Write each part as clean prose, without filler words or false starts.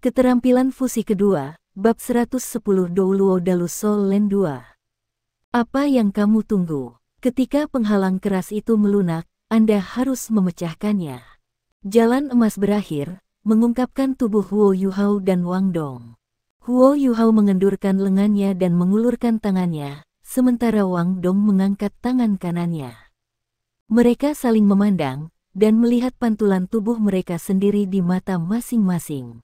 Keterampilan fusi kedua, bab 110 Douluo Dalu Sol Len 2. Apa yang kamu tunggu? Ketika penghalang keras itu melunak, Anda harus memecahkannya. Jalan emas berakhir, mengungkapkan tubuh Huo Yuhao dan Wang Dong. Huo Yuhao mengendurkan lengannya dan mengulurkan tangannya, sementara Wang Dong mengangkat tangan kanannya. Mereka saling memandang, dan melihat pantulan tubuh mereka sendiri di mata masing-masing.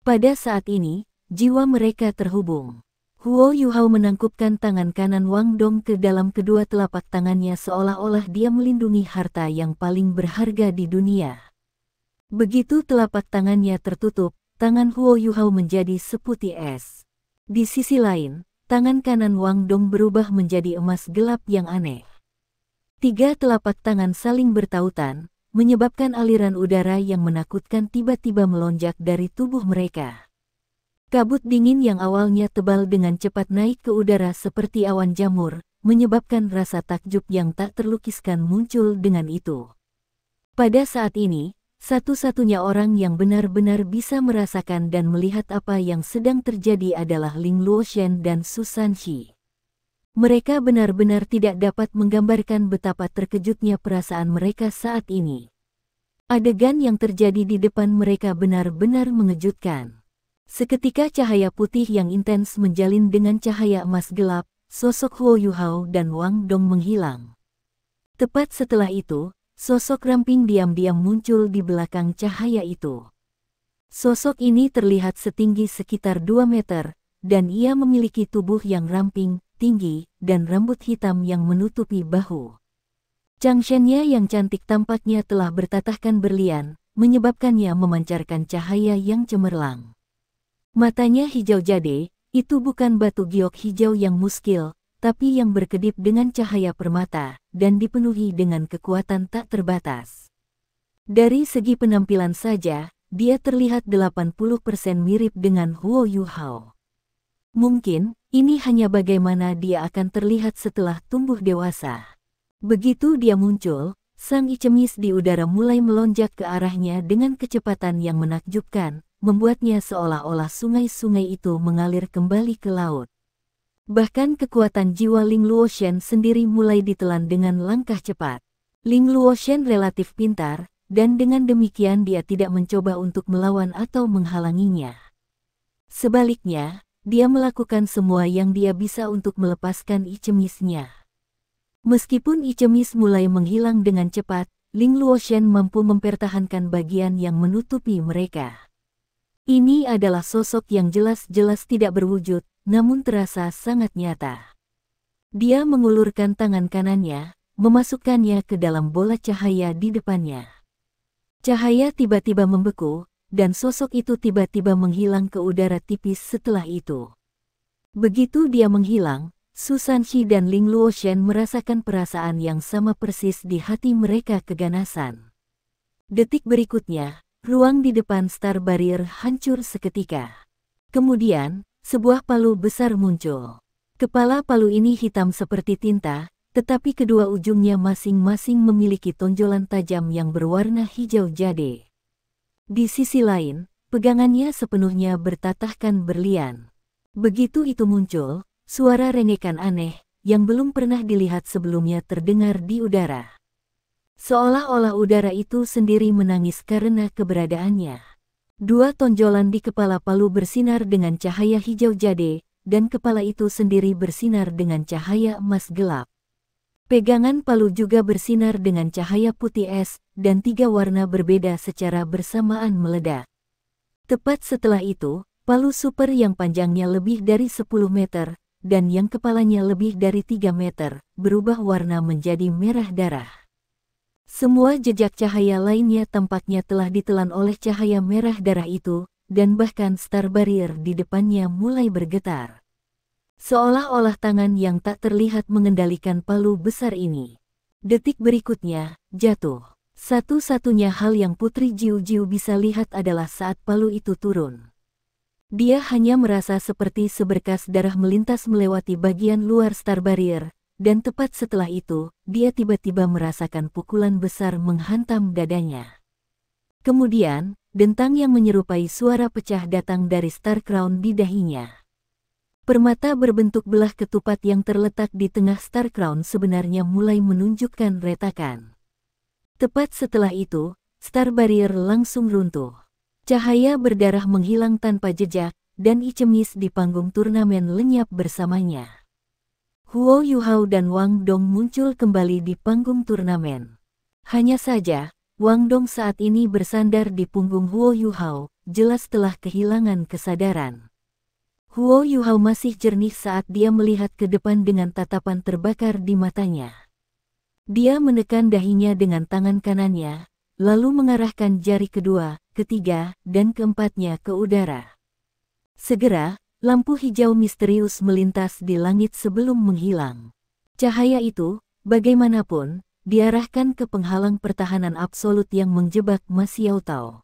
Pada saat ini, jiwa mereka terhubung. Huo Yuhao menangkupkan tangan kanan Wang Dong ke dalam kedua telapak tangannya seolah-olah dia melindungi harta yang paling berharga di dunia. Begitu telapak tangannya tertutup, tangan Huo Yuhao menjadi seputih es. Di sisi lain, tangan kanan Wang Dong berubah menjadi emas gelap yang aneh. Tiga telapak tangan saling bertautan, menyebabkan aliran udara yang menakutkan tiba-tiba melonjak dari tubuh mereka. Kabut dingin yang awalnya tebal dengan cepat naik ke udara seperti awan jamur, menyebabkan rasa takjub yang tak terlukiskan muncul dengan itu. Pada saat ini, satu-satunya orang yang benar-benar bisa merasakan dan melihat apa yang sedang terjadi adalah Ling Luoshen dan Su Sanxi. Mereka benar-benar tidak dapat menggambarkan betapa terkejutnya perasaan mereka saat ini. Adegan yang terjadi di depan mereka benar-benar mengejutkan. Seketika cahaya putih yang intens menjalin dengan cahaya emas gelap, sosok Huo Yuhao dan Wang Dong menghilang. Tepat setelah itu, sosok ramping diam-diam muncul di belakang cahaya itu. Sosok ini terlihat setinggi sekitar 2 meter, dan ia memiliki tubuh yang ramping, tinggi, dan rambut hitam yang menutupi bahu. Changshennya yang cantik tampaknya telah bertatahkan berlian, menyebabkannya memancarkan cahaya yang cemerlang. Matanya hijau jade, itu bukan batu giok hijau yang muskil, tapi yang berkedip dengan cahaya permata, dan dipenuhi dengan kekuatan tak terbatas. Dari segi penampilan saja, dia terlihat 80% mirip dengan Huo Yuhao. Mungkin, ini hanya bagaimana dia akan terlihat setelah tumbuh dewasa. Begitu dia muncul, sang icemis di udara mulai melonjak ke arahnya dengan kecepatan yang menakjubkan, membuatnya seolah-olah sungai-sungai itu mengalir kembali ke laut. Bahkan kekuatan jiwa Ling Luoshen sendiri mulai ditelan dengan langkah cepat. Ling Luoshen relatif pintar, dan dengan demikian dia tidak mencoba untuk melawan atau menghalanginya. Sebaliknya, dia melakukan semua yang dia bisa untuk melepaskan icemisnya. Meskipun icemis mulai menghilang dengan cepat, Ling Luoshen mampu mempertahankan bagian yang menutupi mereka. Ini adalah sosok yang jelas-jelas tidak berwujud, namun terasa sangat nyata. Dia mengulurkan tangan kanannya, memasukkannya ke dalam bola cahaya di depannya. Cahaya tiba-tiba membeku, dan sosok itu tiba-tiba menghilang ke udara tipis setelah itu. Begitu dia menghilang, Su Sanxi dan Ling Luoshen merasakan perasaan yang sama persis di hati mereka keganasan. Detik berikutnya, ruang di depan Star Barrier hancur seketika. Kemudian, sebuah palu besar muncul. Kepala palu ini hitam seperti tinta, tetapi kedua ujungnya masing-masing memiliki tonjolan tajam yang berwarna hijau jade. Di sisi lain, pegangannya sepenuhnya bertatahkan berlian. Begitu itu muncul, suara rengekan aneh, yang belum pernah dilihat sebelumnya terdengar di udara. Seolah-olah udara itu sendiri menangis karena keberadaannya. Dua tonjolan di kepala palu bersinar dengan cahaya hijau jade, dan kepala itu sendiri bersinar dengan cahaya emas gelap. Pegangan palu juga bersinar dengan cahaya putih es, dan tiga warna berbeda secara bersamaan meledak. Tepat setelah itu, palu super yang panjangnya lebih dari 10 meter, dan yang kepalanya lebih dari 3 meter, berubah warna menjadi merah darah. Semua jejak cahaya lainnya tampaknya telah ditelan oleh cahaya merah darah itu, dan bahkan Star Barrier di depannya mulai bergetar. Seolah-olah tangan yang tak terlihat mengendalikan palu besar ini. Detik berikutnya, jatuh. Satu-satunya hal yang Putri Jiu-Jiu bisa lihat adalah saat palu itu turun. Dia hanya merasa seperti seberkas darah melintas melewati bagian luar Star Barrier, dan tepat setelah itu, dia tiba-tiba merasakan pukulan besar menghantam dadanya. Kemudian, dentang yang menyerupai suara pecah datang dari Star Crown di dahinya. Permata berbentuk belah ketupat yang terletak di tengah Star Crown sebenarnya mulai menunjukkan retakan. Tepat setelah itu, Star Barrier langsung runtuh. Cahaya berdarah menghilang tanpa jejak, dan Ichemis di panggung turnamen lenyap bersamanya. Huo Yuhao dan Wang Dong muncul kembali di panggung turnamen. Hanya saja, Wang Dong saat ini bersandar di punggung Huo Yuhao, jelas telah kehilangan kesadaran. Huo Yuhao masih jernih saat dia melihat ke depan dengan tatapan terbakar di matanya. Dia menekan dahinya dengan tangan kanannya, lalu mengarahkan jari kedua, ketiga, dan keempatnya ke udara. Segera, lampu hijau misterius melintas di langit sebelum menghilang. Cahaya itu, bagaimanapun, diarahkan ke penghalang pertahanan absolut yang menjebak Ma Xiaotao.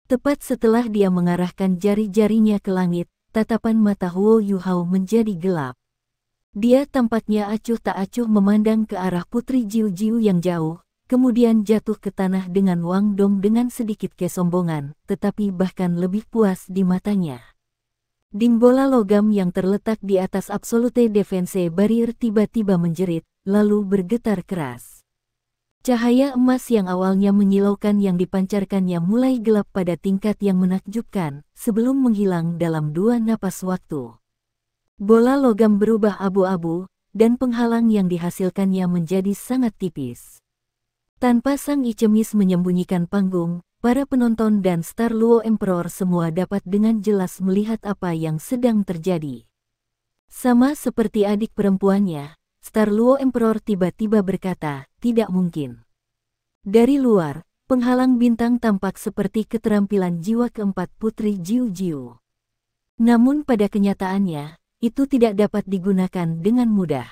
Tepat setelah dia mengarahkan jari-jarinya ke langit, tatapan mata Huo Yuhao menjadi gelap. Dia tampaknya acuh tak acuh memandang ke arah Putri Jiu Jiu yang jauh, kemudian jatuh ke tanah dengan Wang Dong dengan sedikit kesombongan, tetapi bahkan lebih puas di matanya. Ding bola logam yang terletak di atas Absolute Defense Barrier tiba-tiba menjerit, lalu bergetar keras. Cahaya emas yang awalnya menyilaukan yang dipancarkannya mulai gelap pada tingkat yang menakjubkan, sebelum menghilang dalam 2 napas waktu. Bola logam berubah abu-abu, dan penghalang yang dihasilkannya menjadi sangat tipis. Tanpa sang Ichemis menyembunyikan panggung, para penonton dan Star Luo Emperor semua dapat dengan jelas melihat apa yang sedang terjadi. Sama seperti adik perempuannya, Star Luo Emperor tiba-tiba berkata, tidak mungkin. Dari luar, penghalang bintang tampak seperti keterampilan jiwa keempat Putri Jiu Jiu. Namun pada kenyataannya, itu tidak dapat digunakan dengan mudah.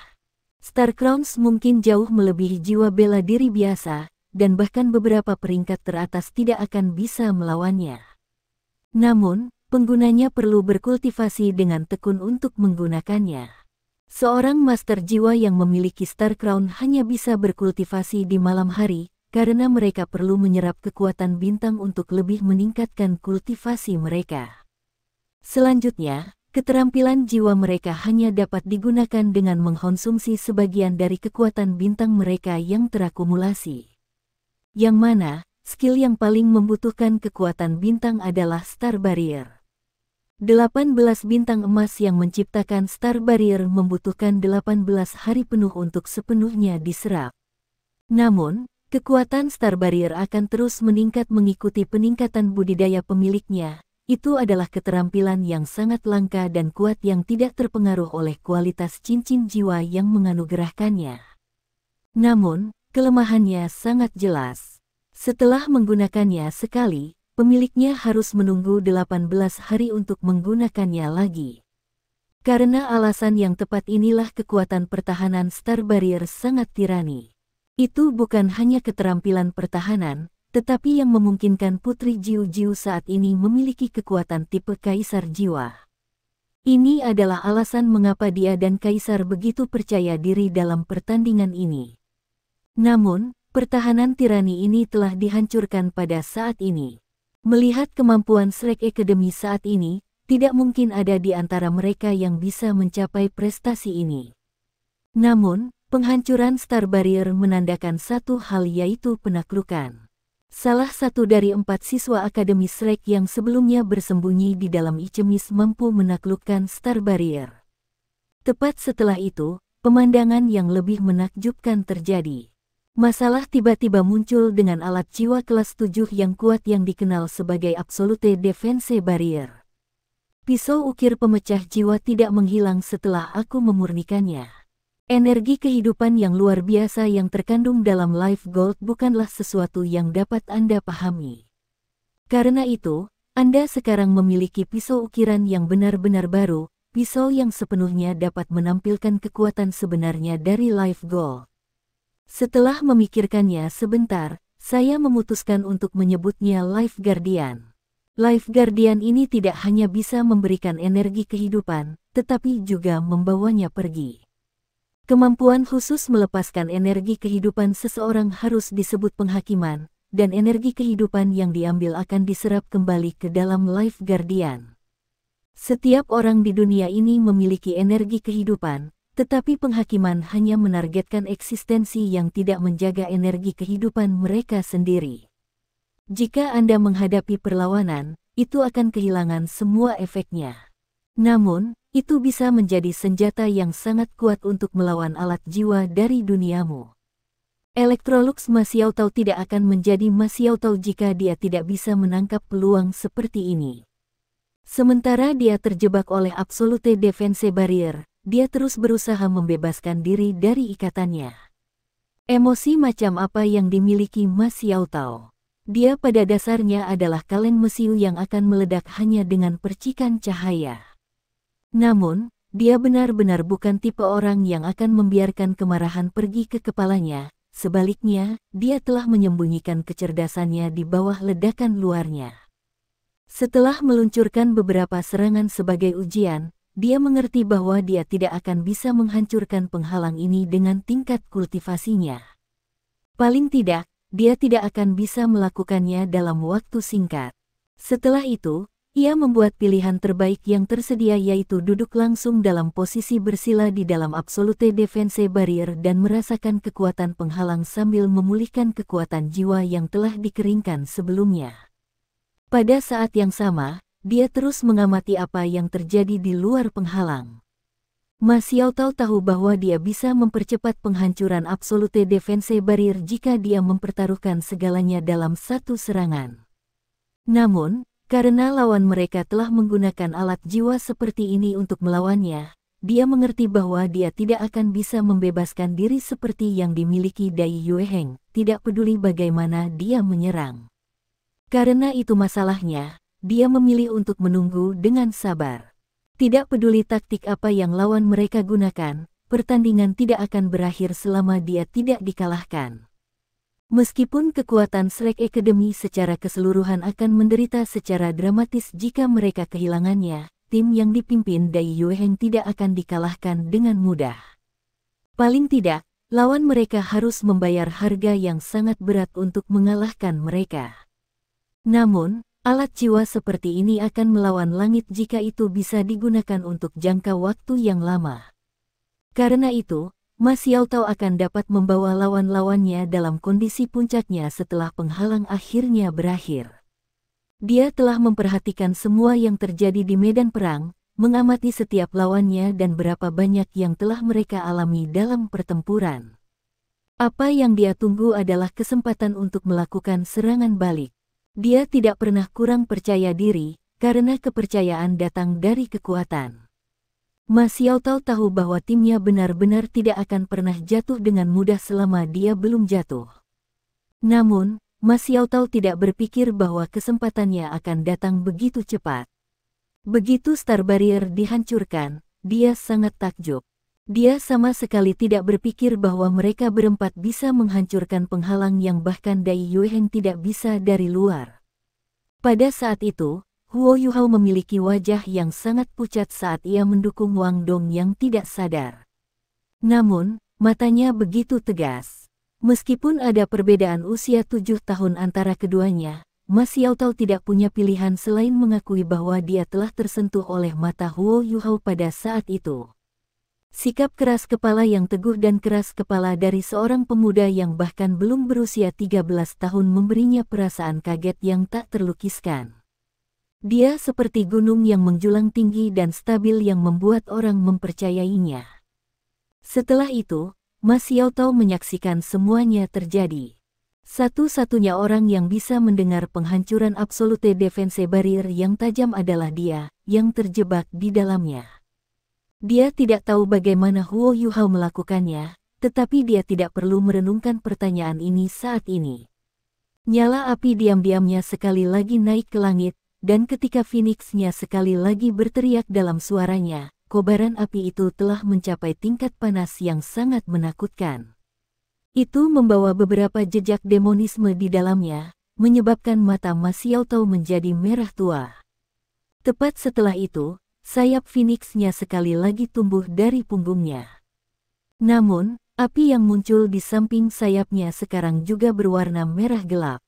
Star Crowns mungkin jauh melebihi jiwa bela diri biasa, dan bahkan beberapa peringkat teratas tidak akan bisa melawannya. Namun, penggunanya perlu berkultivasi dengan tekun untuk menggunakannya. Seorang master jiwa yang memiliki Star Crown hanya bisa berkultivasi di malam hari, karena mereka perlu menyerap kekuatan bintang untuk lebih meningkatkan kultivasi mereka. Selanjutnya, keterampilan jiwa mereka hanya dapat digunakan dengan mengkonsumsi sebagian dari kekuatan bintang mereka yang terakumulasi. Yang mana, skill yang paling membutuhkan kekuatan bintang adalah Star Barrier. 18 bintang emas yang menciptakan Star Barrier membutuhkan 18 hari penuh untuk sepenuhnya diserap. Namun, kekuatan Star Barrier akan terus meningkat mengikuti peningkatan budidaya pemiliknya. Itu adalah keterampilan yang sangat langka dan kuat yang tidak terpengaruh oleh kualitas cincin jiwa yang menganugerahkannya. Namun, kelemahannya sangat jelas. Setelah menggunakannya sekali, pemiliknya harus menunggu 18 hari untuk menggunakannya lagi. Karena alasan yang tepat inilah kekuatan pertahanan Star Barrier sangat tirani. Itu bukan hanya keterampilan pertahanan, tetapi yang memungkinkan Putri Jiu Jiu saat ini memiliki kekuatan tipe Kaisar Jiwa. Ini adalah alasan mengapa dia dan Kaisar begitu percaya diri dalam pertandingan ini. Namun, pertahanan tirani ini telah dihancurkan pada saat ini. Melihat kemampuan Shrek Academy saat ini, tidak mungkin ada di antara mereka yang bisa mencapai prestasi ini. Namun, penghancuran Star Barrier menandakan satu hal yaitu penaklukan. Salah satu dari 4 siswa Akademi Shrek yang sebelumnya bersembunyi di dalam Ichemis mampu menaklukkan Star Barrier. Tepat setelah itu, pemandangan yang lebih menakjubkan terjadi. Masalah tiba-tiba muncul dengan alat jiwa kelas 7 yang kuat yang dikenal sebagai Absolute Defense Barrier. Pisau ukir pemecah jiwa tidak menghilang setelah aku memurnikannya. Energi kehidupan yang luar biasa yang terkandung dalam Life Gold bukanlah sesuatu yang dapat Anda pahami. Karena itu, Anda sekarang memiliki pisau ukiran yang benar-benar baru, pisau yang sepenuhnya dapat menampilkan kekuatan sebenarnya dari Life Gold. Setelah memikirkannya sebentar, saya memutuskan untuk menyebutnya Life Guardian. Life Guardian ini tidak hanya bisa memberikan energi kehidupan, tetapi juga membawanya pergi. Kemampuan khusus melepaskan energi kehidupan seseorang harus disebut penghakiman, dan energi kehidupan yang diambil akan diserap kembali ke dalam Life Guardian. Setiap orang di dunia ini memiliki energi kehidupan, tetapi penghakiman hanya menargetkan eksistensi yang tidak menjaga energi kehidupan mereka sendiri. Jika Anda menghadapi perlawanan, itu akan kehilangan semua efeknya. Namun, itu bisa menjadi senjata yang sangat kuat untuk melawan alat jiwa dari duniamu. Electrolux Ma Xiaotao tidak akan menjadi Ma Xiaotao jika dia tidak bisa menangkap peluang seperti ini. Sementara dia terjebak oleh Absolute Defense Barrier, dia terus berusaha membebaskan diri dari ikatannya. Emosi macam apa yang dimiliki Ma Xiaotao? Dia pada dasarnya adalah kaleng mesiu yang akan meledak hanya dengan percikan cahaya. Namun, dia benar-benar bukan tipe orang yang akan membiarkan kemarahan pergi ke kepalanya. Sebaliknya, dia telah menyembunyikan kecerdasannya di bawah ledakan luarnya. Setelah meluncurkan beberapa serangan sebagai ujian, dia mengerti bahwa dia tidak akan bisa menghancurkan penghalang ini dengan tingkat kultivasinya. Paling tidak, dia tidak akan bisa melakukannya dalam waktu singkat. Setelah itu, ia membuat pilihan terbaik yang tersedia, yaitu duduk langsung dalam posisi bersila di dalam Absolute Defense Barrier dan merasakan kekuatan penghalang sambil memulihkan kekuatan jiwa yang telah dikeringkan sebelumnya. Pada saat yang sama, dia terus mengamati apa yang terjadi di luar penghalang. Ma Xiaotao tahu bahwa dia bisa mempercepat penghancuran Absolute Defense Barrier jika dia mempertaruhkan segalanya dalam satu serangan. Namun, karena lawan mereka telah menggunakan alat jiwa seperti ini untuk melawannya, dia mengerti bahwa dia tidak akan bisa membebaskan diri seperti yang dimiliki Dai Yueheng, tidak peduli bagaimana dia menyerang. Karena itu masalahnya, dia memilih untuk menunggu dengan sabar. Tidak peduli taktik apa yang lawan mereka gunakan, pertandingan tidak akan berakhir selama dia tidak dikalahkan. Meskipun kekuatan Shrek Academy secara keseluruhan akan menderita secara dramatis jika mereka kehilangannya, tim yang dipimpin Dai Yueheng tidak akan dikalahkan dengan mudah. Paling tidak, lawan mereka harus membayar harga yang sangat berat untuk mengalahkan mereka. Namun, alat jiwa seperti ini akan melawan langit jika itu bisa digunakan untuk jangka waktu yang lama. Karena itu, Ma Xiaotao akan dapat membawa lawan-lawannya dalam kondisi puncaknya setelah penghalang akhirnya berakhir. Dia telah memperhatikan semua yang terjadi di medan perang, mengamati setiap lawannya dan berapa banyak yang telah mereka alami dalam pertempuran. Apa yang dia tunggu adalah kesempatan untuk melakukan serangan balik. Dia tidak pernah kurang percaya diri, karena kepercayaan datang dari kekuatan. Ma Xiaotao tahu bahwa timnya benar-benar tidak akan pernah jatuh dengan mudah selama dia belum jatuh. Namun, Ma Xiaotao tidak berpikir bahwa kesempatannya akan datang begitu cepat. Begitu Star Barrier dihancurkan, dia sangat takjub. Dia sama sekali tidak berpikir bahwa mereka berempat bisa menghancurkan penghalang yang bahkan Dai Yueheng tidak bisa dari luar. Pada saat itu, Huo Yuhao memiliki wajah yang sangat pucat saat ia mendukung Wang Dong yang tidak sadar. Namun, matanya begitu tegas. Meskipun ada perbedaan usia 7 tahun antara keduanya, Ma Xiaotao tidak punya pilihan selain mengakui bahwa dia telah tersentuh oleh mata Huo Yuhao pada saat itu. Sikap keras kepala yang teguh dan keras kepala dari seorang pemuda yang bahkan belum berusia 13 tahun memberinya perasaan kaget yang tak terlukiskan. Dia seperti gunung yang menjulang tinggi dan stabil yang membuat orang mempercayainya. Setelah itu, Ma Xiaotao menyaksikan semuanya terjadi. Satu-satunya orang yang bisa mendengar penghancuran Absolute Defense Barrier yang tajam adalah dia, yang terjebak di dalamnya. Dia tidak tahu bagaimana Huo Yuhao melakukannya, tetapi dia tidak perlu merenungkan pertanyaan ini saat ini. Nyala api diam-diamnya sekali lagi naik ke langit, dan ketika Phoenix-nya sekali lagi berteriak dalam suaranya, kobaran api itu telah mencapai tingkat panas yang sangat menakutkan. Itu membawa beberapa jejak demonisme di dalamnya, menyebabkan mata Ma Xiaotao menjadi merah tua. Tepat setelah itu, sayap Phoenix-nya sekali lagi tumbuh dari punggungnya. Namun, api yang muncul di samping sayapnya sekarang juga berwarna merah gelap.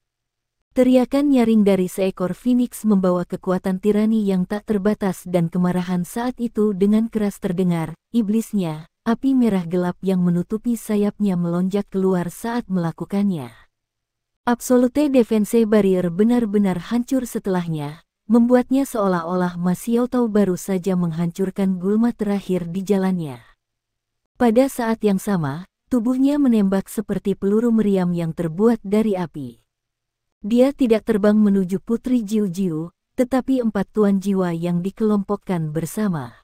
Teriakan nyaring dari seekor phoenix membawa kekuatan tirani yang tak terbatas dan kemarahan saat itu dengan keras terdengar. Iblisnya, api merah gelap yang menutupi sayapnya melonjak keluar saat melakukannya. Absolute Defense Barrier benar-benar hancur setelahnya, membuatnya seolah-olah Ma Xiaotao baru saja menghancurkan gulma terakhir di jalannya. Pada saat yang sama, tubuhnya menembak seperti peluru meriam yang terbuat dari api. Dia tidak terbang menuju Putri Jiu Jiu, tetapi 4 tuan jiwa yang dikelompokkan bersama.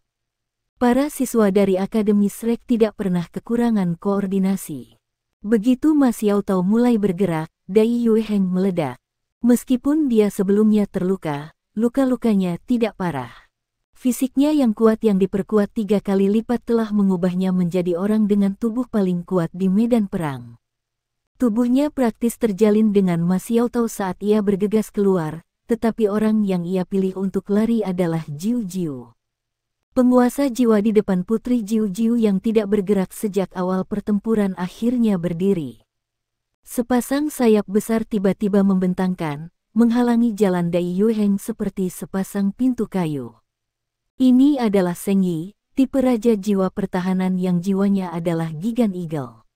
Para siswa dari Akademi Shrek tidak pernah kekurangan koordinasi. Begitu Ma Xiaotao mulai bergerak, Dai Yueheng meledak. Meskipun dia sebelumnya terluka, luka-lukanya tidak parah. Fisiknya yang kuat yang diperkuat 3 kali lipat telah mengubahnya menjadi orang dengan tubuh paling kuat di medan perang. Tubuhnya praktis terjalin dengan Ma Xiaotao saat ia bergegas keluar, tetapi orang yang ia pilih untuk lari adalah Jiu Jiu. Penguasa jiwa di depan Putri Jiu Jiu yang tidak bergerak sejak awal pertempuran akhirnya berdiri. Sepasang sayap besar tiba-tiba membentangkan, menghalangi jalan Dai Yueheng seperti sepasang pintu kayu. Ini adalah Seng Yi, tipe raja jiwa pertahanan yang jiwanya adalah Gigan Eagle.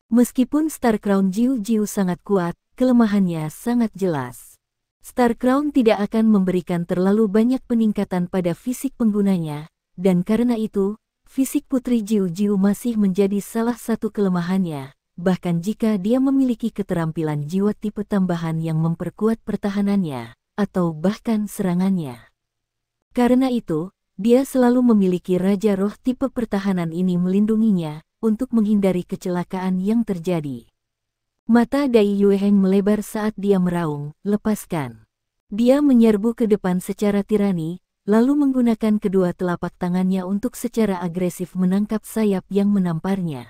Meskipun Star Crown Jiu Jiu sangat kuat, kelemahannya sangat jelas. Star Crown tidak akan memberikan terlalu banyak peningkatan pada fisik penggunanya, dan karena itu, fisik Putri Jiu Jiu masih menjadi salah satu kelemahannya, bahkan jika dia memiliki keterampilan jiwa tipe tambahan yang memperkuat pertahanannya, atau bahkan serangannya. Karena itu, dia selalu memiliki Raja Roh tipe pertahanan ini melindunginya, untuk menghindari kecelakaan yang terjadi. Mata Dai Yueheng melebar saat dia meraung, "Lepaskan." Dia menyerbu ke depan secara tirani, lalu menggunakan kedua telapak tangannya untuk secara agresif menangkap sayap yang menamparnya.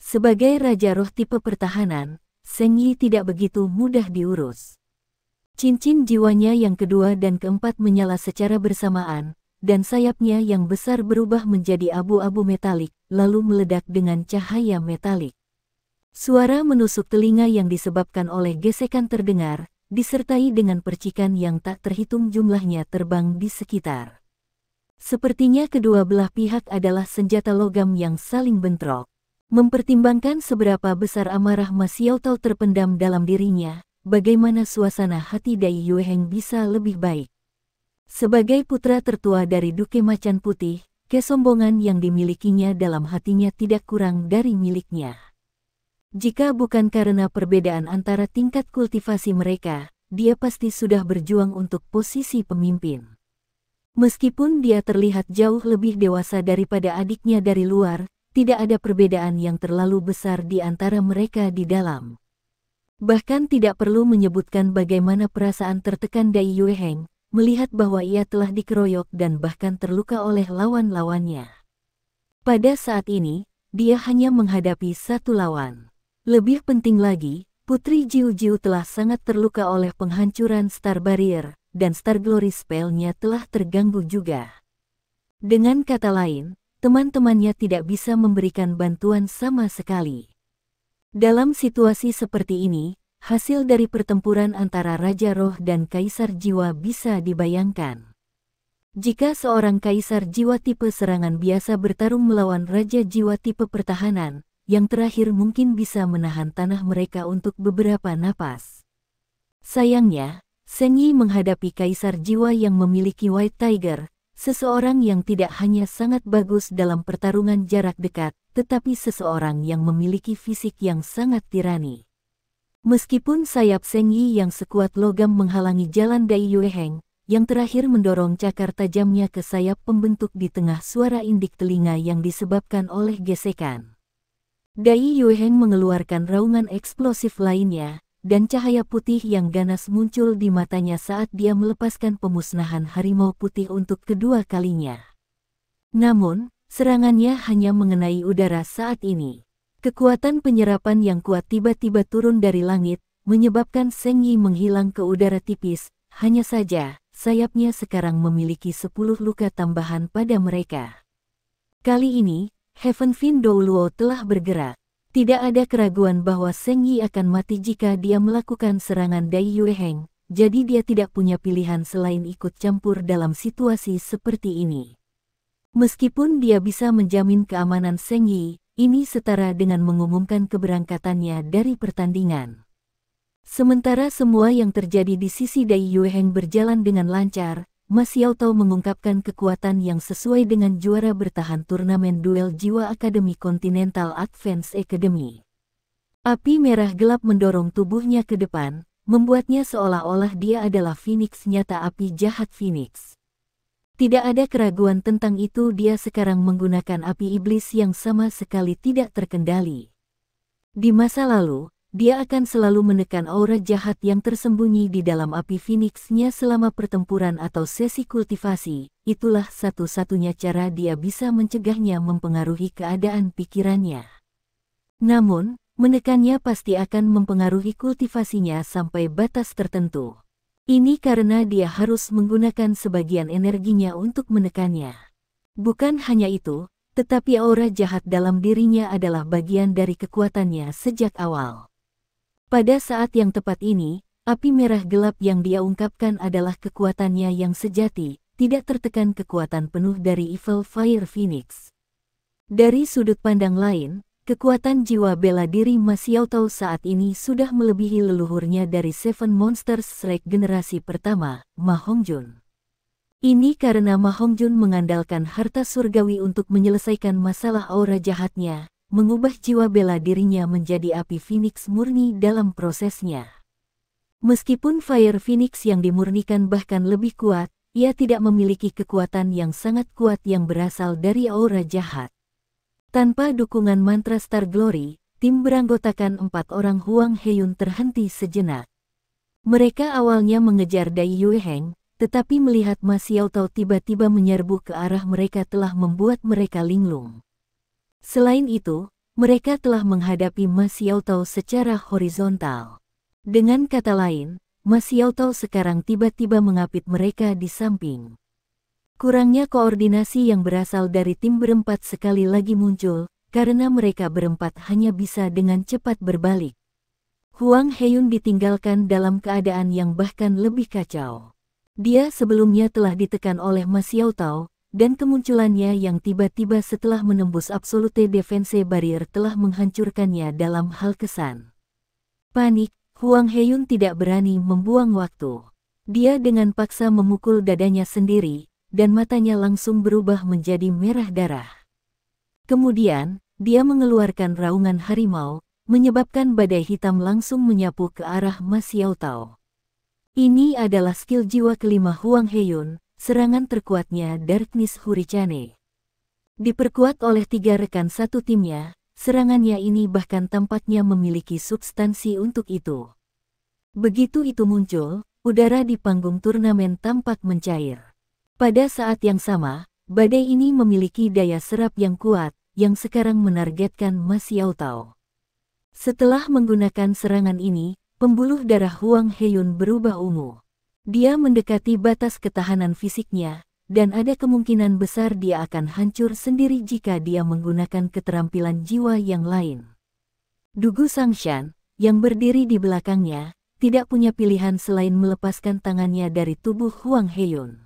Sebagai Raja Roh tipe pertahanan, Seng Yi tidak begitu mudah diurus. Cincin jiwanya yang kedua dan keempat menyala secara bersamaan, dan sayapnya yang besar berubah menjadi abu-abu metalik, lalu meledak dengan cahaya metalik. Suara menusuk telinga yang disebabkan oleh gesekan terdengar, disertai dengan percikan yang tak terhitung jumlahnya terbang di sekitar. Sepertinya kedua belah pihak adalah senjata logam yang saling bentrok. Mempertimbangkan seberapa besar amarah Ma Xiaotao terpendam dalam dirinya, bagaimana suasana hati Dai Yueheng bisa lebih baik. Sebagai putra tertua dari Duke Macan Putih, kesombongan yang dimilikinya dalam hatinya tidak kurang dari miliknya. Jika bukan karena perbedaan antara tingkat kultivasi mereka, dia pasti sudah berjuang untuk posisi pemimpin. Meskipun dia terlihat jauh lebih dewasa daripada adiknya dari luar, tidak ada perbedaan yang terlalu besar di antara mereka di dalam. Bahkan tidak perlu menyebutkan bagaimana perasaan tertekan Dai Yueheng, melihat bahwa ia telah dikeroyok dan bahkan terluka oleh lawan-lawannya. Pada saat ini, dia hanya menghadapi satu lawan. Lebih penting lagi, Putri Jiu Jiu telah sangat terluka oleh penghancuran Star Barrier, dan Star Glory spell-nya telah terganggu juga. Dengan kata lain, teman-temannya tidak bisa memberikan bantuan sama sekali. Dalam situasi seperti ini, hasil dari pertempuran antara Raja Roh dan Kaisar Jiwa bisa dibayangkan. Jika seorang Kaisar Jiwa tipe serangan biasa bertarung melawan Raja Jiwa tipe pertahanan, yang terakhir mungkin bisa menahan tanah mereka untuk beberapa napas. Sayangnya, Seng Yi menghadapi Kaisar Jiwa yang memiliki White Tiger, seseorang yang tidak hanya sangat bagus dalam pertarungan jarak dekat, tetapi seseorang yang memiliki fisik yang sangat tirani. Meskipun sayap Seng Yi yang sekuat logam menghalangi jalan Dai Yueheng, yang terakhir mendorong cakar tajamnya ke sayap pembentuk di tengah suara indik telinga yang disebabkan oleh gesekan. Dai Yueheng mengeluarkan raungan eksplosif lainnya, dan cahaya putih yang ganas muncul di matanya saat dia melepaskan pemusnahan harimau putih untuk kedua kalinya. Namun, serangannya hanya mengenai udara saat ini. Kekuatan penyerapan yang kuat tiba-tiba turun dari langit, menyebabkan Seng Yi menghilang ke udara tipis. Hanya saja, sayapnya sekarang memiliki 10 luka tambahan pada mereka. Kali ini, Heaven Fin Douluo telah bergerak. Tidak ada keraguan bahwa Seng Yi akan mati jika dia melakukan serangan Dai Yueheng, jadi dia tidak punya pilihan selain ikut campur dalam situasi seperti ini. Meskipun dia bisa menjamin keamanan Seng Yi, ini setara dengan mengumumkan keberangkatannya dari pertandingan. Sementara semua yang terjadi di sisi Dai Yueheng berjalan dengan lancar, Ma Xiaotao mengungkapkan kekuatan yang sesuai dengan juara bertahan turnamen duel jiwa Akademi Continental Advance Academy. Api merah gelap mendorong tubuhnya ke depan, membuatnya seolah-olah dia adalah Phoenix nyata, api jahat Phoenix. Tidak ada keraguan tentang itu, dia sekarang menggunakan api iblis yang sama sekali tidak terkendali. Di masa lalu, dia akan selalu menekan aura jahat yang tersembunyi di dalam api Phoenix-nya selama pertempuran atau sesi kultivasi. Itulah satu-satunya cara dia bisa mencegahnya mempengaruhi keadaan pikirannya. Namun, menekannya pasti akan mempengaruhi kultivasinya sampai batas tertentu. Ini karena dia harus menggunakan sebagian energinya untuk menekannya. Bukan hanya itu, tetapi aura jahat dalam dirinya adalah bagian dari kekuatannya sejak awal. Pada saat yang tepat ini, api merah gelap yang dia ungkapkan adalah kekuatannya yang sejati, tidak tertekan kekuatan penuh dari Evil Fire Phoenix. Dari sudut pandang lain, kekuatan jiwa bela diri Ma Xiaotao saat ini sudah melebihi leluhurnya dari Seven Monsters Strike generasi pertama, Ma Hongjun. Ini karena Ma Hongjun mengandalkan harta surgawi untuk menyelesaikan masalah aura jahatnya, mengubah jiwa bela dirinya menjadi api Phoenix murni dalam prosesnya. Meskipun Fire Phoenix yang dimurnikan bahkan lebih kuat, ia tidak memiliki kekuatan yang sangat kuat yang berasal dari aura jahat. Tanpa dukungan mantra Star Glory, tim beranggotakan 4 orang Huang Heiyun terhenti sejenak. Mereka awalnya mengejar Dai Yueheng, tetapi melihat Ma Xiaotao tiba-tiba menyerbu ke arah mereka telah membuat mereka linglung. Selain itu, mereka telah menghadapi Ma Xiaotao secara horizontal. Dengan kata lain, Ma Xiaotao sekarang tiba-tiba mengapit mereka di samping. Kurangnya koordinasi yang berasal dari tim berempat sekali lagi muncul, karena mereka berempat hanya bisa dengan cepat berbalik. Huang Heiyun ditinggalkan dalam keadaan yang bahkan lebih kacau. Dia sebelumnya telah ditekan oleh Ma Xiaotao, dan kemunculannya yang tiba-tiba setelah menembus Absolute Defense Barrier telah menghancurkannya dalam hal kesan. Panik, Huang Heiyun tidak berani membuang waktu. Dia dengan paksa memukul dadanya sendiri, dan matanya langsung berubah menjadi merah darah. Kemudian, dia mengeluarkan raungan harimau, menyebabkan badai hitam langsung menyapu ke arah Ma Xiaotao. Ini adalah skill jiwa kelima Huang Heiyun, serangan terkuatnya Darkness Hurricane. Diperkuat oleh 3 rekan satu timnya, serangannya ini bahkan tampaknya memiliki substansi untuk itu. Begitu itu muncul, udara di panggung turnamen tampak mencair. Pada saat yang sama, badai ini memiliki daya serap yang kuat, yang sekarang menargetkan Ma Xiaotao. Setelah menggunakan serangan ini, pembuluh darah Huang Heiyun berubah ungu. Dia mendekati batas ketahanan fisiknya, dan ada kemungkinan besar dia akan hancur sendiri jika dia menggunakan keterampilan jiwa yang lain. Dugu Sangshan, yang berdiri di belakangnya, tidak punya pilihan selain melepaskan tangannya dari tubuh Huang Heiyun.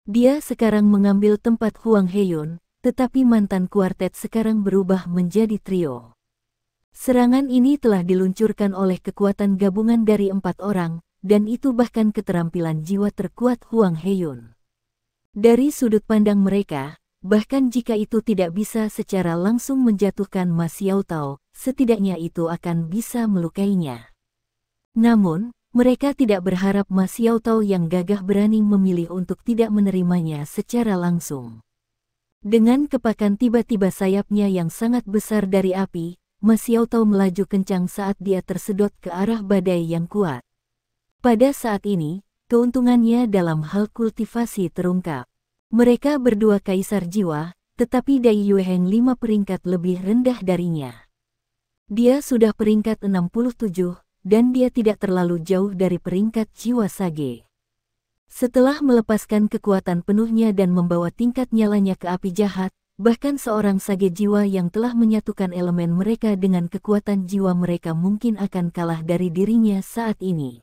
Dia sekarang mengambil tempat Huang Heiyun, tetapi mantan kuartet sekarang berubah menjadi trio. Serangan ini telah diluncurkan oleh kekuatan gabungan dari 4 orang, dan itu bahkan keterampilan jiwa terkuat Huang Heiyun. Dari sudut pandang mereka, bahkan jika itu tidak bisa secara langsung menjatuhkan Ma Xiaotao, setidaknya itu akan bisa melukainya. Namun, mereka tidak berharap Ma Xiaotao yang gagah berani memilih untuk tidak menerimanya secara langsung. Dengan kepakan tiba-tiba sayapnya yang sangat besar dari api, Ma Xiaotao melaju kencang saat dia tersedot ke arah badai yang kuat. Pada saat ini, keuntungannya dalam hal kultivasi terungkap. Mereka berdua kaisar jiwa, tetapi Dai Yueheng 5 peringkat lebih rendah darinya. Dia sudah peringkat 67, dan dia tidak terlalu jauh dari peringkat jiwa Sage. Setelah melepaskan kekuatan penuhnya dan membawa tingkat nyalanya ke api jahat, bahkan seorang sage jiwa yang telah menyatukan elemen mereka dengan kekuatan jiwa mereka mungkin akan kalah dari dirinya saat ini.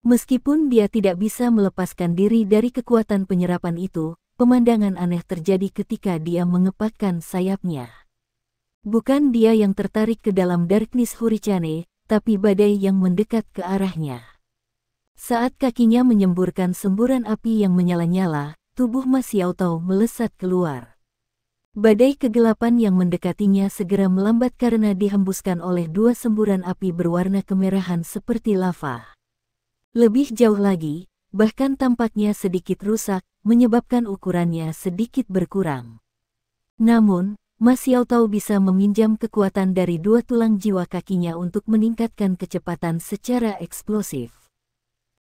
Meskipun dia tidak bisa melepaskan diri dari kekuatan penyerapan itu, pemandangan aneh terjadi ketika dia mengepakkan sayapnya. Bukan dia yang tertarik ke dalam Darkness Hurricane, tapi badai yang mendekat ke arahnya. Saat kakinya menyemburkan semburan api yang menyala-nyala, tubuh Ma Xiaotao melesat keluar. Badai kegelapan yang mendekatinya segera melambat karena dihembuskan oleh dua semburan api berwarna kemerahan seperti lava. Lebih jauh lagi, bahkan tampaknya sedikit rusak, menyebabkan ukurannya sedikit berkurang. Namun, Ma Xiaotao bisa meminjam kekuatan dari dua tulang jiwa kakinya untuk meningkatkan kecepatan secara eksplosif.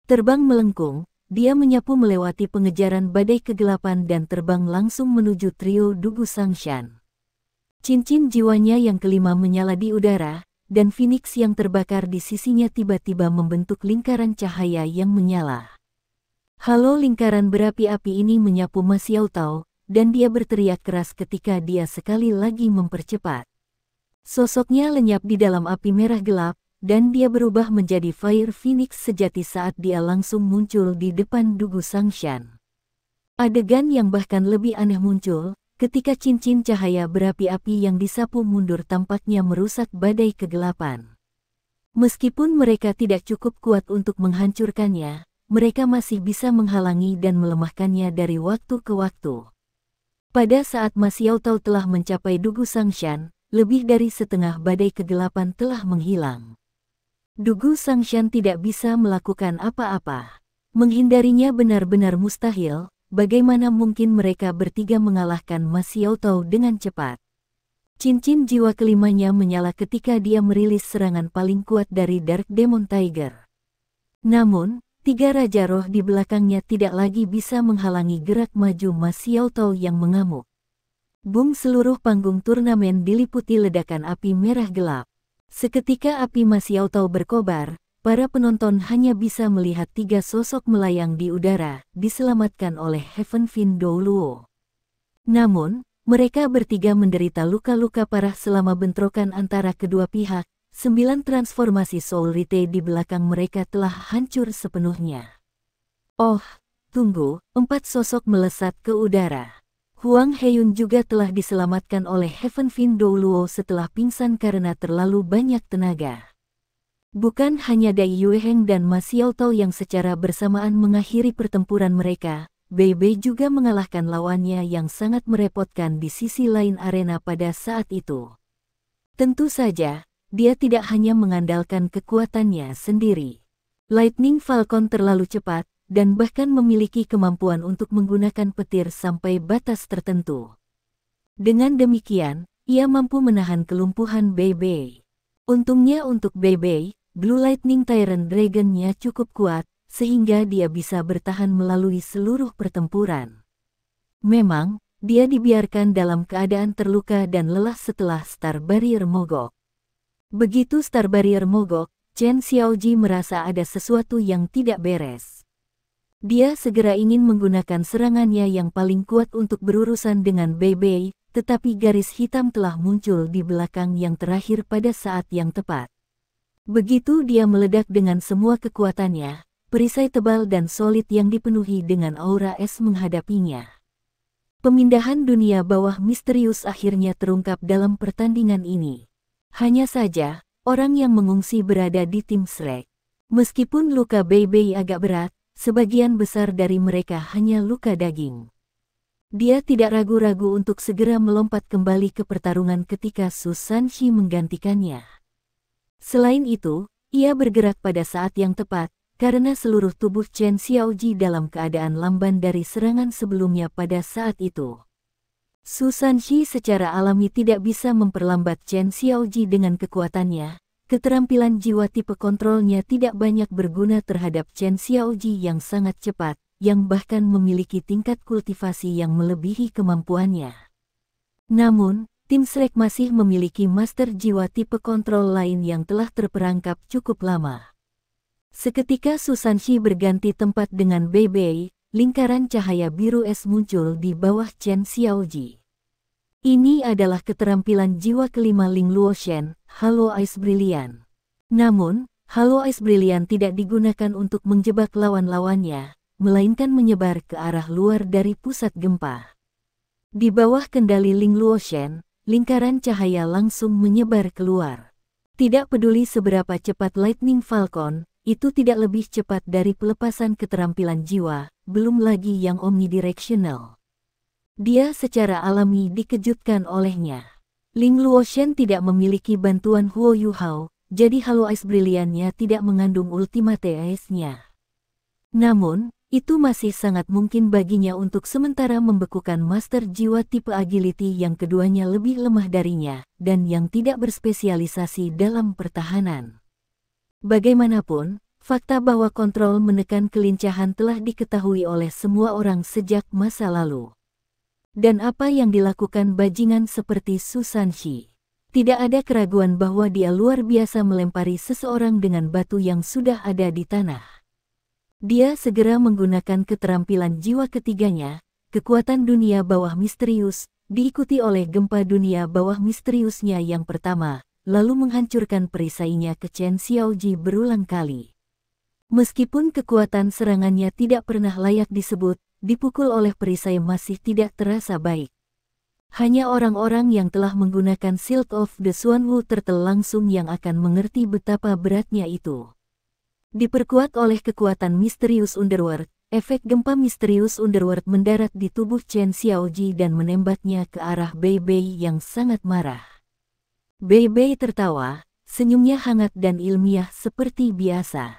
Terbang melengkung, dia menyapu melewati pengejaran badai kegelapan dan terbang langsung menuju trio Dugu Sangshan. Cincin jiwanya yang kelima menyala di udara, dan Phoenix yang terbakar di sisinya tiba-tiba membentuk lingkaran cahaya yang menyala. Halo lingkaran berapi-api ini menyapu Ma Xiaotao, dan dia berteriak keras ketika dia sekali lagi mempercepat. Sosoknya lenyap di dalam api merah gelap, dan dia berubah menjadi Fire Phoenix sejati saat dia langsung muncul di depan Dugu Sangshan. Adegan yang bahkan lebih aneh muncul, ketika cincin cahaya berapi-api yang disapu mundur tampaknya merusak badai kegelapan. Meskipun mereka tidak cukup kuat untuk menghancurkannya, mereka masih bisa menghalangi dan melemahkannya dari waktu ke waktu. Pada saat Ma Xiaotao telah mencapai Dugu Sangshan, lebih dari setengah badai kegelapan telah menghilang. Dugu Sangshan tidak bisa melakukan apa-apa. Menghindarinya benar-benar mustahil, bagaimana mungkin mereka bertiga mengalahkan Ma Xiaotao dengan cepat. Cincin jiwa kelimanya menyala ketika dia merilis serangan paling kuat dari Dark Demon Tiger. Namun, tiga Raja Roh di belakangnya tidak lagi bisa menghalangi gerak maju Ma Xiaotao yang mengamuk. Boom, seluruh panggung turnamen diliputi ledakan api merah gelap. Seketika api Ma Xiaotao berkobar, para penonton hanya bisa melihat tiga sosok melayang di udara, diselamatkan oleh Heaven Fin Douluo. Namun, mereka bertiga menderita luka-luka parah selama bentrokan antara kedua pihak. 9 transformasi Soul Rite di belakang mereka telah hancur sepenuhnya. Oh, tunggu, 4 sosok melesat ke udara. Huang Heiyun juga telah diselamatkan oleh Heaven Fin Douluo setelah pingsan karena terlalu banyak tenaga. Bukan hanya Dai Yueheng dan Ma Xiaotao yang secara bersamaan mengakhiri pertempuran mereka, Bei Bei juga mengalahkan lawannya yang sangat merepotkan di sisi lain arena pada saat itu. Tentu saja, dia tidak hanya mengandalkan kekuatannya sendiri. Lightning Falcon terlalu cepat, dan bahkan memiliki kemampuan untuk menggunakan petir sampai batas tertentu. Dengan demikian, ia mampu menahan kelumpuhan Bei Bei. Untungnya untuk Bei Bei, Blue Lightning Tyrant Dragon-nya cukup kuat, sehingga dia bisa bertahan melalui seluruh pertempuran. Memang, dia dibiarkan dalam keadaan terluka dan lelah setelah Star Barrier mogok. Begitu Star Barrier mogok, Chen Xiaoji merasa ada sesuatu yang tidak beres. Dia segera ingin menggunakan serangannya yang paling kuat untuk berurusan dengan Bei Bei, tetapi garis hitam telah muncul di belakang yang terakhir pada saat yang tepat. Begitu dia meledak dengan semua kekuatannya, perisai tebal dan solid yang dipenuhi dengan aura es menghadapinya. Pemindahan dunia bawah misterius akhirnya terungkap dalam pertandingan ini. Hanya saja, orang yang mengungsi berada di tim Shrek. Meskipun luka Bei Bei agak berat, sebagian besar dari mereka hanya luka daging. Dia tidak ragu-ragu untuk segera melompat kembali ke pertarungan ketika Su Sanxi menggantikannya. Selain itu, ia bergerak pada saat yang tepat, karena seluruh tubuh Chen Xiaoji dalam keadaan lamban dari serangan sebelumnya pada saat itu. Su Sanxi secara alami tidak bisa memperlambat Chen Xiaoji dengan kekuatannya. Keterampilan jiwa tipe kontrolnya tidak banyak berguna terhadap Chen Xiaoji yang sangat cepat, yang bahkan memiliki tingkat kultivasi yang melebihi kemampuannya. Namun, tim Shrek masih memiliki master jiwa tipe kontrol lain yang telah terperangkap cukup lama. Seketika Su Sanxi berganti tempat dengan Bei Bei, lingkaran cahaya biru es muncul di bawah Chen Xiaoji. Ini adalah keterampilan jiwa kelima Ling Luoshen, Halo Ice Brilliant. Namun, Halo Ice Brilliant tidak digunakan untuk menjebak lawan-lawannya, melainkan menyebar ke arah luar dari pusat gempa. Di bawah kendali Ling Luoshen, lingkaran cahaya langsung menyebar keluar. Tidak peduli seberapa cepat Lightning Falcon, itu tidak lebih cepat dari pelepasan keterampilan jiwa, belum lagi yang omnidirectional. Dia secara alami dikejutkan olehnya. Ling Luoshen tidak memiliki bantuan Huo Yuhao, jadi Halo Ice Brilliant-nya tidak mengandung Ultimate Ice-nya. Namun, itu masih sangat mungkin baginya untuk sementara membekukan Master Jiwa tipe Agility yang keduanya lebih lemah darinya, dan yang tidak berspesialisasi dalam pertahanan. Bagaimanapun, fakta bahwa kontrol menekan kelincahan telah diketahui oleh semua orang sejak masa lalu. Dan apa yang dilakukan bajingan seperti Su Sanxi? Tidak ada keraguan bahwa dia luar biasa melempari seseorang dengan batu yang sudah ada di tanah. Dia segera menggunakan keterampilan jiwa ketiganya, kekuatan dunia bawah misterius, diikuti oleh gempa dunia bawah misteriusnya yang pertama, lalu menghancurkan perisainya ke Chen Xiaoji berulang kali. Meskipun kekuatan serangannya tidak pernah layak disebut, dipukul oleh perisai masih tidak terasa baik. Hanya orang-orang yang telah menggunakan Shield of the Xuanwu Turtle langsung yang akan mengerti betapa beratnya itu. Diperkuat oleh kekuatan misterius Underworld, efek gempa misterius Underworld mendarat di tubuh Chen Xiaoji dan menembaknya ke arah Bei Bei yang sangat marah. Bei Bei tertawa, senyumnya hangat dan ilmiah seperti biasa.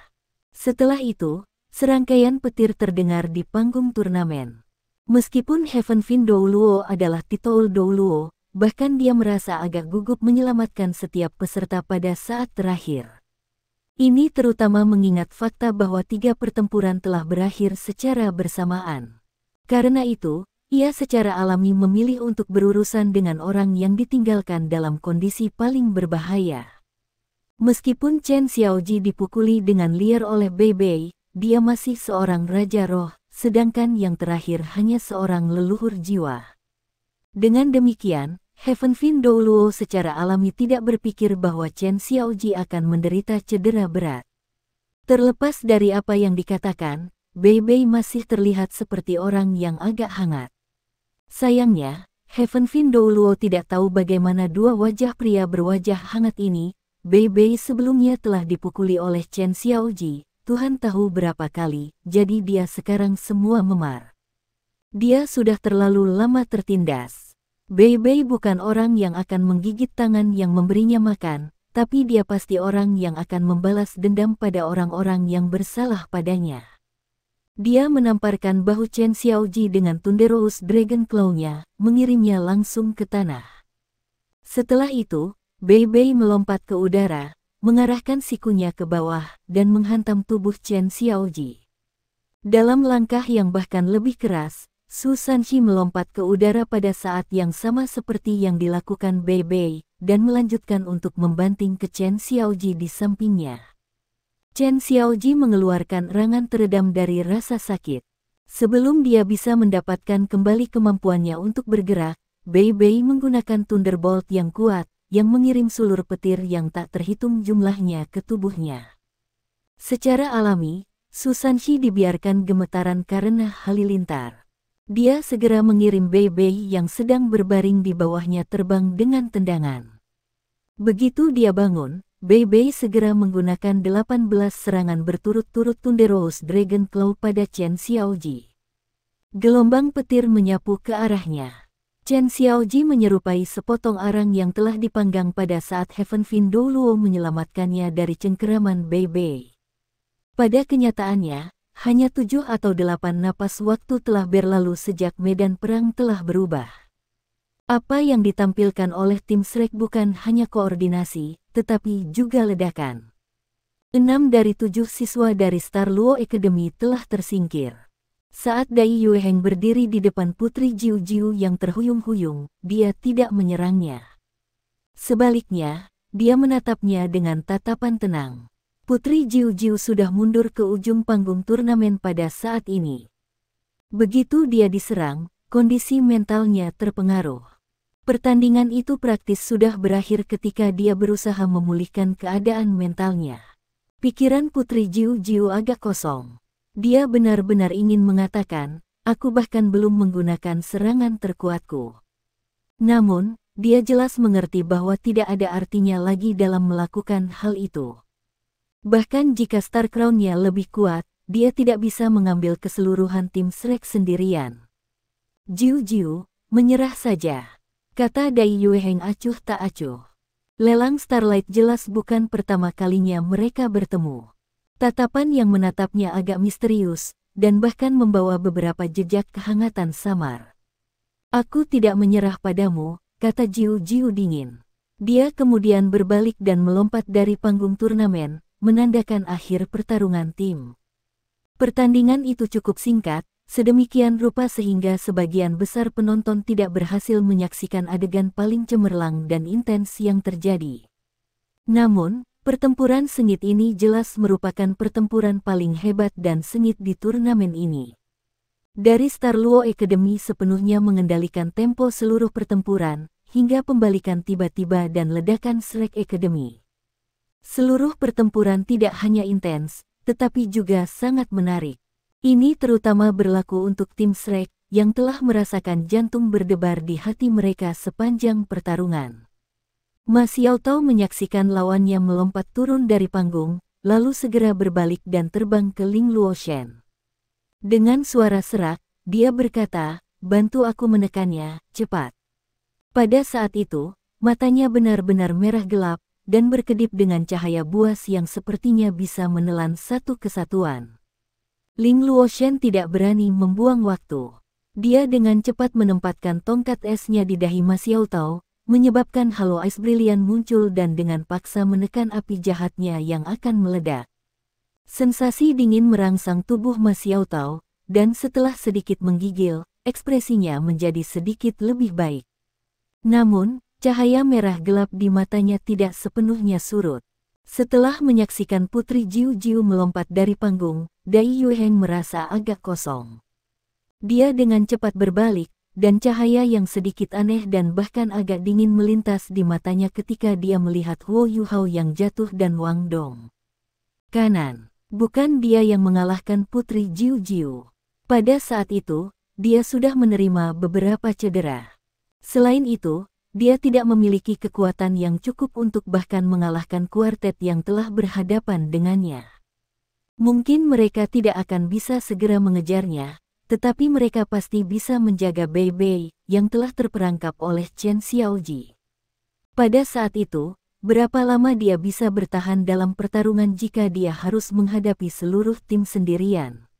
Setelah itu, serangkaian petir terdengar di panggung turnamen. Meskipun Heaven Fin Douluo adalah Titoul Douluo, bahkan dia merasa agak gugup menyelamatkan setiap peserta pada saat terakhir. Ini terutama mengingat fakta bahwa 3 pertempuran telah berakhir secara bersamaan. Karena itu, ia secara alami memilih untuk berurusan dengan orang yang ditinggalkan dalam kondisi paling berbahaya. Meskipun Chen Xiaoji dipukuli dengan liar oleh Bei Bei, dia masih seorang raja roh, sedangkan yang terakhir hanya seorang leluhur jiwa. Dengan demikian, Heaven Fin Douluo secara alami tidak berpikir bahwa Chen Xiaoji akan menderita cedera berat. Terlepas dari apa yang dikatakan, Bei Bei masih terlihat seperti orang yang agak hangat. Sayangnya, Heaven Fin Douluo tidak tahu bagaimana dua wajah pria berwajah hangat ini. Bei Bei sebelumnya telah dipukuli oleh Chen Xiaoji, Tuhan tahu berapa kali, jadi dia sekarang semua memar. Dia sudah terlalu lama tertindas. Bei Bei bukan orang yang akan menggigit tangan yang memberinya makan, tapi dia pasti orang yang akan membalas dendam pada orang-orang yang bersalah padanya. Dia menamparkan bahu Chen Xiaoji dengan Thunderous Dragon Claw-nya, mengirimnya langsung ke tanah. Setelah itu, Bei Bei melompat ke udara, mengarahkan sikunya ke bawah, dan menghantam tubuh Chen Xiaoji. Dalam langkah yang bahkan lebih keras, Su Sanxi melompat ke udara pada saat yang sama seperti yang dilakukan Bei Bei, dan melanjutkan untuk membanting ke Chen Xiaoji di sampingnya. Chen Xiaoji mengeluarkan erangan teredam dari rasa sakit. Sebelum dia bisa mendapatkan kembali kemampuannya untuk bergerak, Bei Bei menggunakan Thunderbolt yang kuat, yang mengirim sulur petir yang tak terhitung jumlahnya ke tubuhnya. Secara alami, Su Sanxi dibiarkan gemetaran karena halilintar. Dia segera mengirim Bei Bei yang sedang berbaring di bawahnya terbang dengan tendangan. Begitu dia bangun, Bei Bei segera menggunakan 18 serangan berturut-turut Thunderous Dragon Claw pada Chen Xiaoji. Gelombang petir menyapu ke arahnya. Chen Xiaoji menyerupai sepotong arang yang telah dipanggang pada saat Heaven Fin Douluo menyelamatkannya dari cengkeraman Bei Bei. Pada kenyataannya, hanya 7 atau 8 napas waktu telah berlalu sejak medan perang telah berubah. Apa yang ditampilkan oleh tim Shrek bukan hanya koordinasi, tetapi juga ledakan. 6 dari 7 siswa dari Star Luo Academy telah tersingkir. Saat Dai Yueheng berdiri di depan Putri Jiu Jiu yang terhuyung-huyung, dia tidak menyerangnya. Sebaliknya, dia menatapnya dengan tatapan tenang. Putri Jiu Jiu sudah mundur ke ujung panggung turnamen pada saat ini. Begitu dia diserang, kondisi mentalnya terpengaruh. Pertandingan itu praktis sudah berakhir ketika dia berusaha memulihkan keadaan mentalnya. Pikiran Putri Jiu Jiu agak kosong. Dia benar-benar ingin mengatakan, aku bahkan belum menggunakan serangan terkuatku. Namun, dia jelas mengerti bahwa tidak ada artinya lagi dalam melakukan hal itu. Bahkan jika Star Crown-nya lebih kuat, dia tidak bisa mengambil keseluruhan tim Shrek sendirian. Jiu Jiu, menyerah saja, kata Dai Yueheng acuh tak acuh. Lelang Starlight jelas bukan pertama kalinya mereka bertemu. Tatapan yang menatapnya agak misterius, dan bahkan membawa beberapa jejak kehangatan samar. Aku tidak menyerah padamu, kata Jiu Jiu dingin. Dia kemudian berbalik dan melompat dari panggung turnamen, menandakan akhir pertarungan tim. Pertandingan itu cukup singkat, sedemikian rupa sehingga sebagian besar penonton tidak berhasil menyaksikan adegan paling cemerlang dan intens yang terjadi. Namun, pertempuran sengit ini jelas merupakan pertempuran paling hebat dan sengit di turnamen ini. Dari Star Luo Academy sepenuhnya mengendalikan tempo seluruh pertempuran, hingga pembalikan tiba-tiba dan ledakan Shrek Academy. Seluruh pertempuran tidak hanya intens, tetapi juga sangat menarik. Ini terutama berlaku untuk tim Shrek, yang telah merasakan jantung berdebar di hati mereka sepanjang pertarungan. Ma Xiaotao menyaksikan lawannya melompat turun dari panggung, lalu segera berbalik dan terbang ke Ling Luoshen. Dengan suara serak, dia berkata, bantu aku menekannya, cepat. Pada saat itu, matanya benar-benar merah gelap, dan berkedip dengan cahaya buas yang sepertinya bisa menelan satu kesatuan. Ling Luoshen tidak berani membuang waktu. Dia dengan cepat menempatkan tongkat esnya di dahi Ma Xiaotao, menyebabkan halo ice brilian muncul dan dengan paksa menekan api jahatnya yang akan meledak. Sensasi dingin merangsang tubuh Ma Xiaotao, dan setelah sedikit menggigil, ekspresinya menjadi sedikit lebih baik. Namun, cahaya merah gelap di matanya tidak sepenuhnya surut. Setelah menyaksikan Putri Jiu Jiu melompat dari panggung, Dai Yueheng merasa agak kosong. Dia dengan cepat berbalik, dan cahaya yang sedikit aneh dan bahkan agak dingin melintas di matanya ketika dia melihat Huo Yuhao yang jatuh dan Wang Dong. Kanan, bukan dia yang mengalahkan Putri Jiu Jiu. Pada saat itu, dia sudah menerima beberapa cedera. Selain itu, dia tidak memiliki kekuatan yang cukup untuk bahkan mengalahkan kuartet yang telah berhadapan dengannya. Mungkin mereka tidak akan bisa segera mengejarnya, tetapi mereka pasti bisa menjaga Bei Bei yang telah terperangkap oleh Chen Xiaoji. Pada saat itu, berapa lama dia bisa bertahan dalam pertarungan jika dia harus menghadapi seluruh tim sendirian?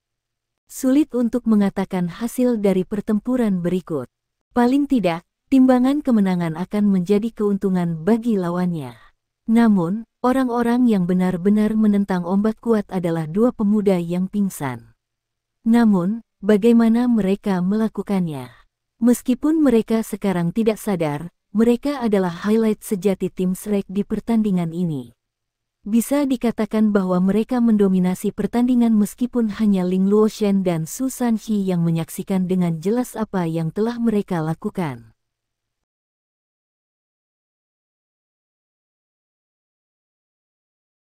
Sulit untuk mengatakan hasil dari pertempuran berikut. Paling tidak, timbangan kemenangan akan menjadi keuntungan bagi lawannya. Namun, orang-orang yang benar-benar menentang ombak kuat adalah dua pemuda yang pingsan. Namun, bagaimana mereka melakukannya? Meskipun mereka sekarang tidak sadar, mereka adalah highlight sejati tim Shrek di pertandingan ini. Bisa dikatakan bahwa mereka mendominasi pertandingan meskipun hanya Ling Luoshen dan Su Sanxi yang menyaksikan dengan jelas apa yang telah mereka lakukan.